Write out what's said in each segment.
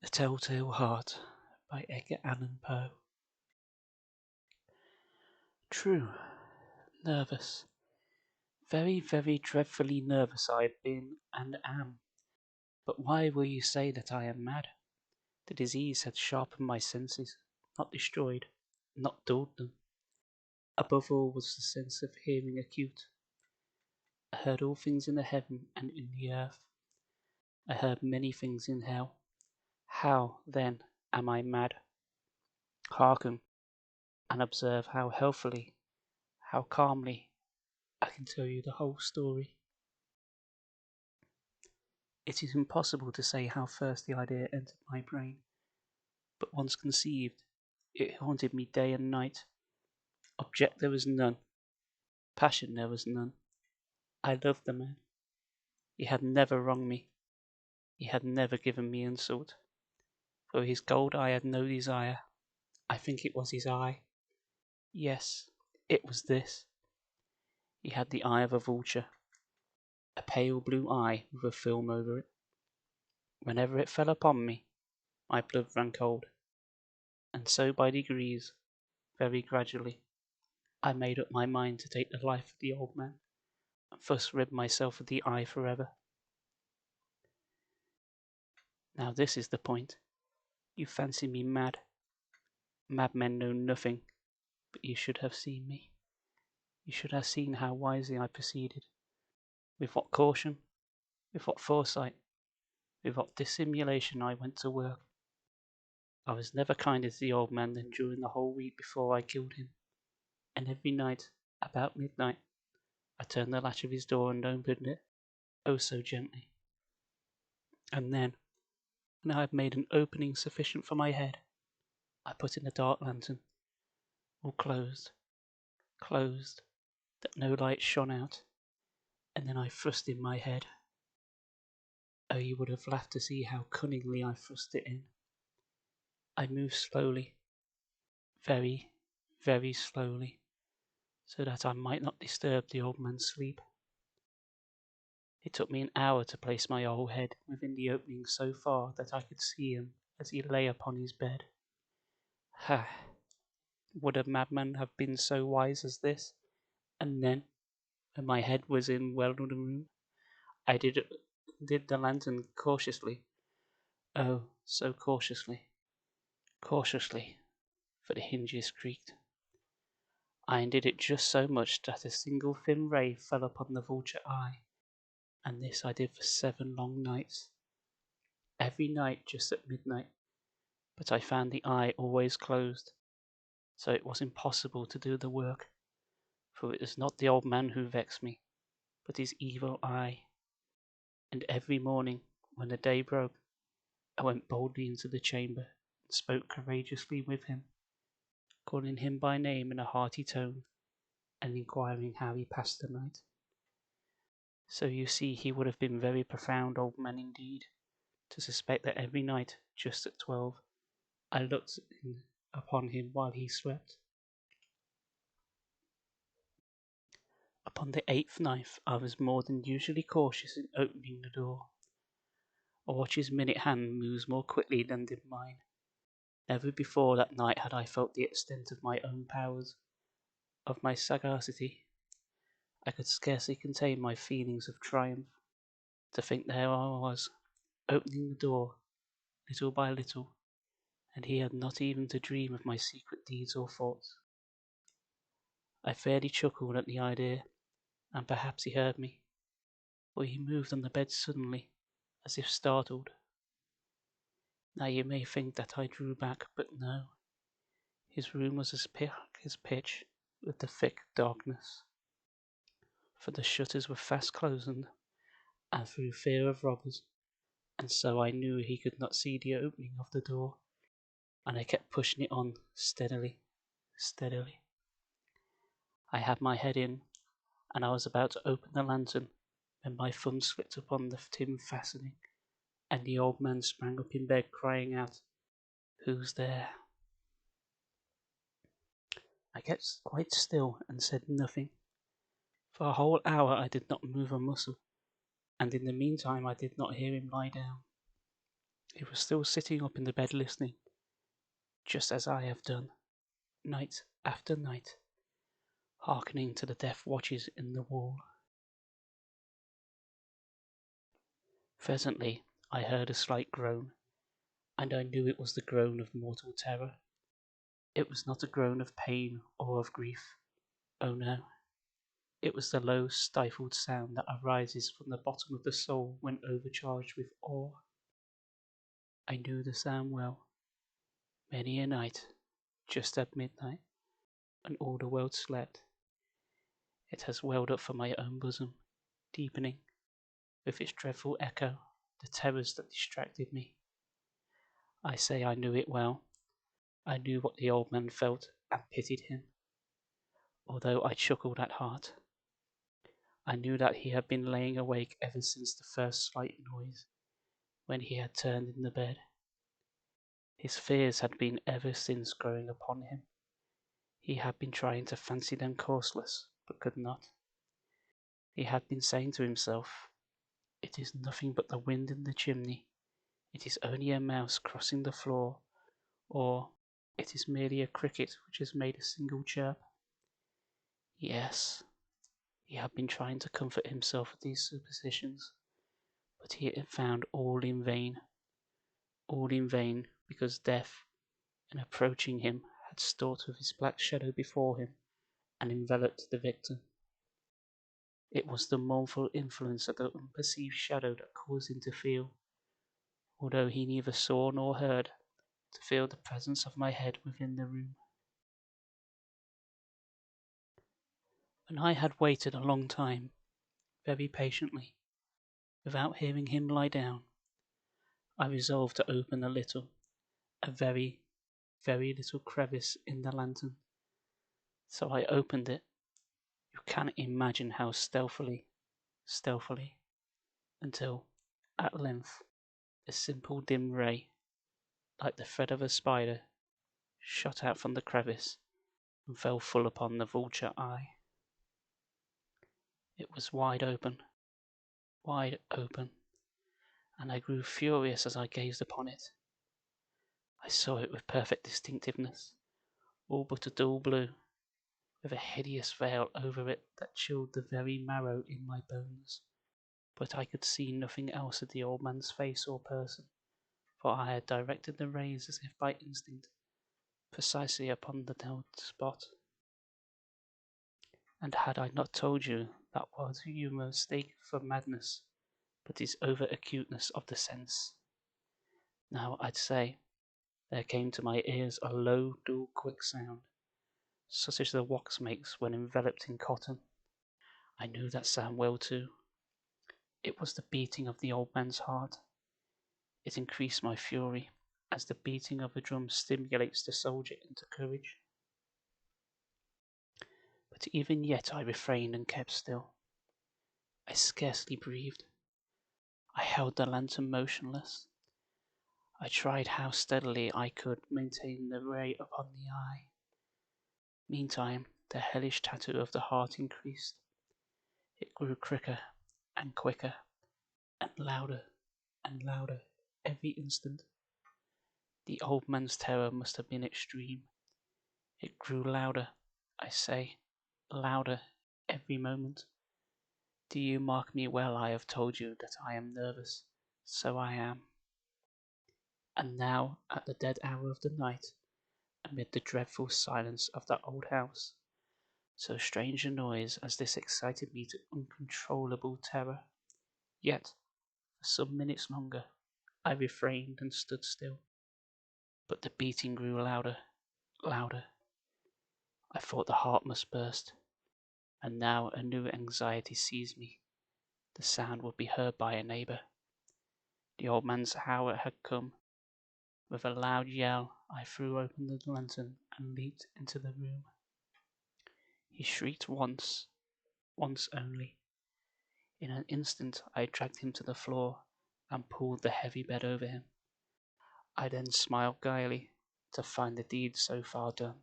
The Telltale Heart by Edgar Allan-Poe. True, nervous. Very, very dreadfully nervous I have been and am. But why will you say that I am mad? The disease had sharpened my senses, not destroyed, not dulled them. Above all was the sense of hearing acute. I heard all things in the heaven and in the earth. I heard many things in hell. How, then, am I mad? Hearken, and observe how healthily, how calmly I can tell you the whole story. It is impossible to say how first the idea entered my brain, but once conceived, it haunted me day and night. Object there was none, passion there was none. I loved the man. He had never wronged me. He had never given me insult. For his gold I had no desire. I think it was his eye. Yes, it was this. He had the eye of a vulture, a pale blue eye with a film over it. Whenever it fell upon me, my blood ran cold. And so by degrees, very gradually, I made up my mind to take the life of the old man, and thus rid myself of the eye forever. Now this is the point. You fancy me mad. Madmen know nothing, but you should have seen me. You should have seen how wisely I proceeded, with what caution, with what foresight, with what dissimulation I went to work. I was never kinder to the old man than during the whole week before I killed him, and every night, about midnight, I turned the latch of his door and opened it, oh so gently. And then, when I had made an opening sufficient for my head, I put in a dark lantern, all closed, that no light shone out, and then I thrust in my head. Oh, you would have laughed to see how cunningly I thrust it in. I moved slowly, very, very slowly, so that I might not disturb the old man's sleep. It took me an hour to place my whole head within the opening so far that I could see him as he lay upon his bed. Ha! Would a madman have been so wise as this? And then, when my head was in well in the room, I did the lantern cautiously. Oh, so cautiously, for the hinges creaked. I undid it just so much that a single thin ray fell upon the vulture eye, and this I did for 7 long nights. Every night just at midnight, but I found the eye always closed, so it was impossible to do the work, for it was not the old man who vexed me, but his evil eye. And every morning, when the day broke, I went boldly into the chamber and spoke courageously with him, calling him by name in a hearty tone, and inquiring how he passed the night. So you see he would have been very profound old man indeed, to suspect that every night, just at 12, I looked upon him while he slept. Upon the 8th night I was more than usually cautious in opening the door. A watch's minute hand moves more quickly than did mine. Never before that night had I felt the extent of my own powers, of my sagacity. I could scarcely contain my feelings of triumph. To think there I was, opening the door, little by little, and he had not even to dream of my secret deeds or thoughts. I fairly chuckled at the idea, and perhaps he heard me, for he moved on the bed suddenly, as if startled. Now you may think that I drew back, but no. His room was as black as pitch, with the thick darkness, for the shutters were fast closed, and through fear of robbers, and so I knew he could not see the opening of the door, and I kept pushing it on steadily. I had my head in, and I was about to open the lantern, when my thumb slipped upon the tin fastening, and the old man sprang up in bed, crying out, "Who's there?" I kept quite still and said nothing. For a whole hour I did not move a muscle, and in the meantime I did not hear him lie down. He was still sitting up in the bed listening, just as I have done, night after night, hearkening to the death watches in the wall. Presently I heard a slight groan, and I knew it was the groan of mortal terror. It was not a groan of pain or of grief. Oh no. It was the low, stifled sound that arises from the bottom of the soul when overcharged with awe. I knew the sound well. Many a night, just at midnight, when all the world slept, it has welled up from my own bosom, deepening, with its dreadful echo, the terrors that distracted me. I say I knew it well. I knew what the old man felt, and pitied him, although I chuckled at heart. I knew that he had been laying awake ever since the first slight noise, when he had turned in the bed. His fears had been ever since growing upon him. He had been trying to fancy them causeless, but could not. He had been saying to himself, "It is nothing but the wind in the chimney. It is only a mouse crossing the floor," or "It is merely a cricket which has made a single chirp." Yes, he had been trying to comfort himself with these suppositions, but he had found all in vain. All in vain, because death, in approaching him, had stalked with his black shadow before him, and enveloped the victim. It was the mournful influence of the unperceived shadow that caused him to feel, although he neither saw nor heard, to feel the presence of my head within the room. When I had waited a long time, very patiently, without hearing him lie down, I resolved to open a very, very little crevice in the lantern. So I opened it. You cannot imagine how stealthily, until, at length, a simple dim ray, like the thread of a spider, shot out from the crevice and fell full upon the vulture eye. It was wide open, and I grew furious as I gazed upon it. I saw it with perfect distinctness, all but a dull blue, with a hideous veil over it that chilled the very marrow in my bones. But I could see nothing else of the old man's face or person, for I had directed the rays as if by instinct, precisely upon the nailed spot. And had I not told you that what you mistake for madness, but is over acuteness of the sense? Now I'd say, there came to my ears a low, dull, quick sound, such as the wax makes when enveloped in cotton. I knew that sound well too. It was the beating of the old man's heart. It increased my fury, as the beating of a drum stimulates the soldier into courage. But even yet I refrained and kept still. I scarcely breathed. I held the lantern motionless. I tried how steadily I could maintain the ray upon the eye. Meantime, the hellish tattoo of the heart increased. It grew quicker and quicker, and louder every instant. The old man's terror must have been extreme. It grew louder, I say, louder every moment. Do you mark me well? I have told you that I am nervous. So I am. And now, at the dead hour of the night, amid the dreadful silence of that old house, so strange a noise as this excited me to uncontrollable terror. Yet, for some minutes longer, I refrained and stood still. But the beating grew louder. I thought the heart must burst, and now a new anxiety seized me. The sound would be heard by a neighbour. The old man's hour had come. With a loud yell, I threw open the lantern and leaped into the room. He shrieked once only. In an instant I dragged him to the floor and pulled the heavy bed over him. I then smiled gaily to find the deed so far done.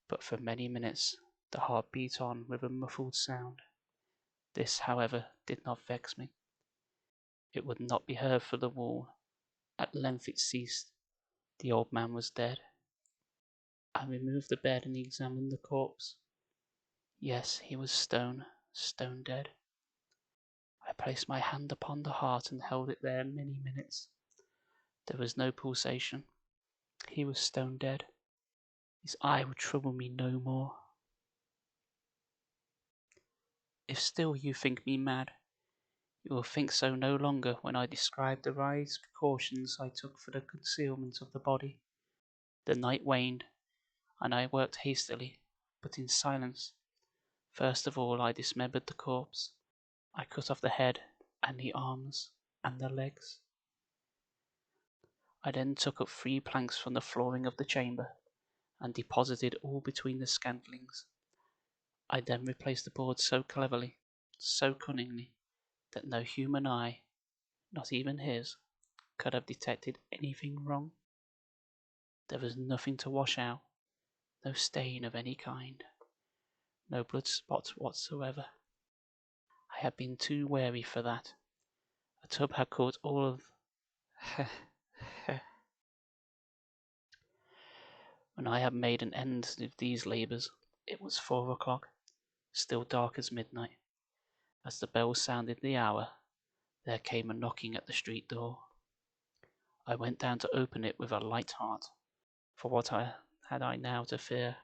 But for many minutes the heart beat on with a muffled sound. This, however, did not vex me. It would not be heard through the wall, At length it ceased. The old man was dead. I removed the bed and examined the corpse. Yes, he was stone dead. I placed my hand upon the heart and held it there many minutes. There was no pulsation. He was stone dead. His eye would trouble me no more. If still you think me mad, you will think so no longer when I describe the wise precautions I took for the concealment of the body. The night waned, and I worked hastily, but in silence. First of all I dismembered the corpse. I cut off the head, and the arms, and the legs. I then took up 3 planks from the flooring of the chamber, and deposited all between the scantlings. I then replaced the boards so cleverly, so cunningly, that no human eye, not even his, could have detected anything wrong. There was nothing to wash out, no stain of any kind, no blood spot whatsoever. I had been too wary for that. A tub had caught all of When I had made an end of these labours, it was 4 o'clock, still dark as midnight. As the bell sounded the hour, there came a knocking at the street door. I went down to open it with a light heart, for what had I now to fear?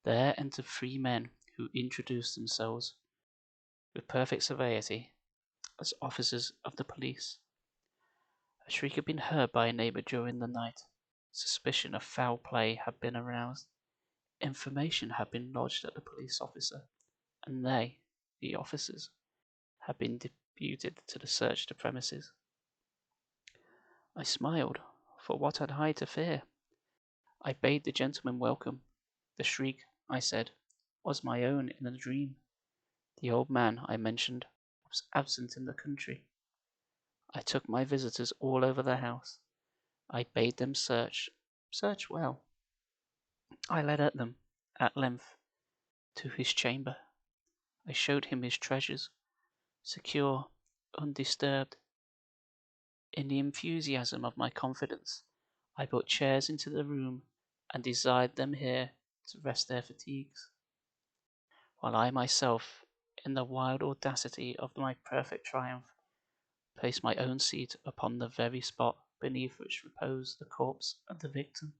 There entered 3 men who introduced themselves, with perfect severity, as officers of the police. A shriek had been heard by a neighbour during the night. Suspicion of foul play had been aroused. Information had been lodged at the police officer, and they, the officers, had been deputed to search the premises. I smiled, for what had I to fear? I bade the gentleman welcome. The shriek, I said, was my own in a dream. The old man, I mentioned, was absent in the country. I took my visitors all over the house. I bade them search well. I led them, at length, to his chamber. I showed him his treasures, secure, undisturbed. In the enthusiasm of my confidence, I brought chairs into the room and desired them here to rest their fatigues, while I myself, in the wild audacity of my perfect triumph, placed my own seat upon the very spot beneath which reposed the corpse of the victim.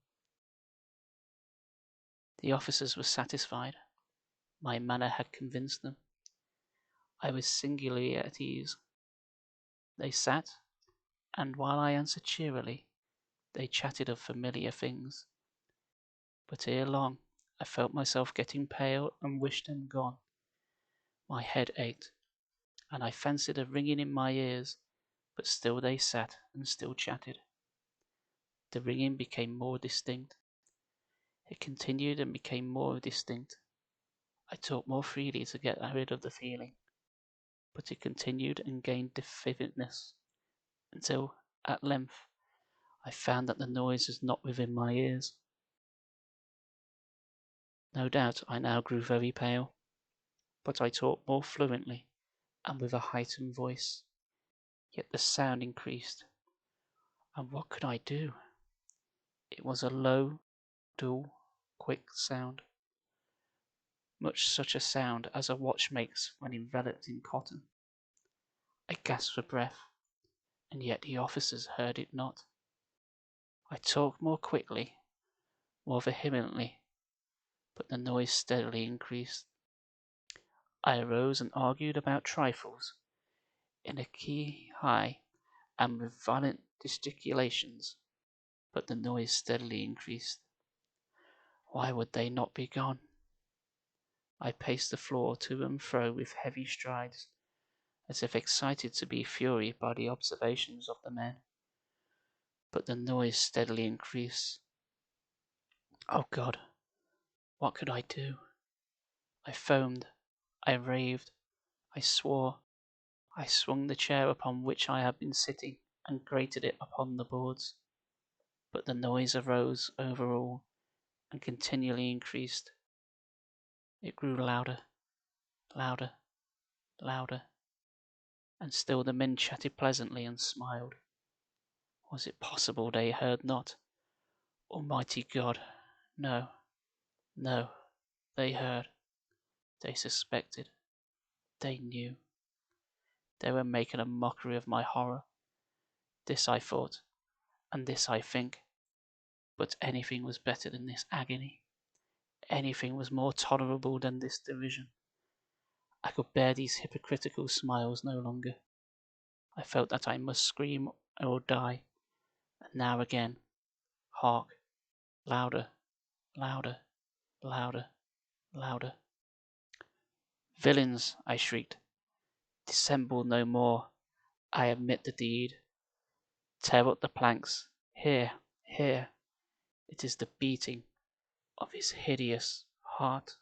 The officers were satisfied. My manner had convinced them. I was singularly at ease. They sat, and while I answered cheerily, they chatted of familiar things. But ere long I felt myself getting pale and wished them gone. My head ached, and I fancied a ringing in my ears, but still they sat and still chatted. The ringing became more distinct. It continued and became more distinct. I talked more freely to get rid of the feeling, but it continued and gained vividness, until, at length, I found that the noise was not within my ears. No doubt I now grew very pale, but I talked more fluently and with a heightened voice. Yet the sound increased, and what could I do? It was a low, dull, quick sound, much such a sound as a watch makes when enveloped in cotton. I gasped for breath, and yet the officers heard it not. I talked more quickly, more vehemently, but the noise steadily increased. I arose and argued about trifles, in a key high, and with violent gesticulations, but the noise steadily increased. Why would they not be gone? I paced the floor to and fro with heavy strides, as if excited to be fury by the observations of the men, but the noise steadily increased. Oh God, what could I do? I foamed, I raved, I swore. I swung the chair upon which I had been sitting and grated it upon the boards, but the noise arose over all and continually increased. It grew louder, louder, louder, and still the men chatted pleasantly and smiled. Was it possible they heard not? Almighty God! No, no, they heard, they suspected, they knew. They were making a mockery of my horror. This I thought, and this I think. But anything was better than this agony. Anything was more tolerable than this derision. I could bear these hypocritical smiles no longer. I felt that I must scream or die. And now again, hark, louder, louder, louder, louder. Villains, I shrieked, dissemble no more. I admit the deed. Tear up the planks. Here, here. It is the beating of his hideous heart.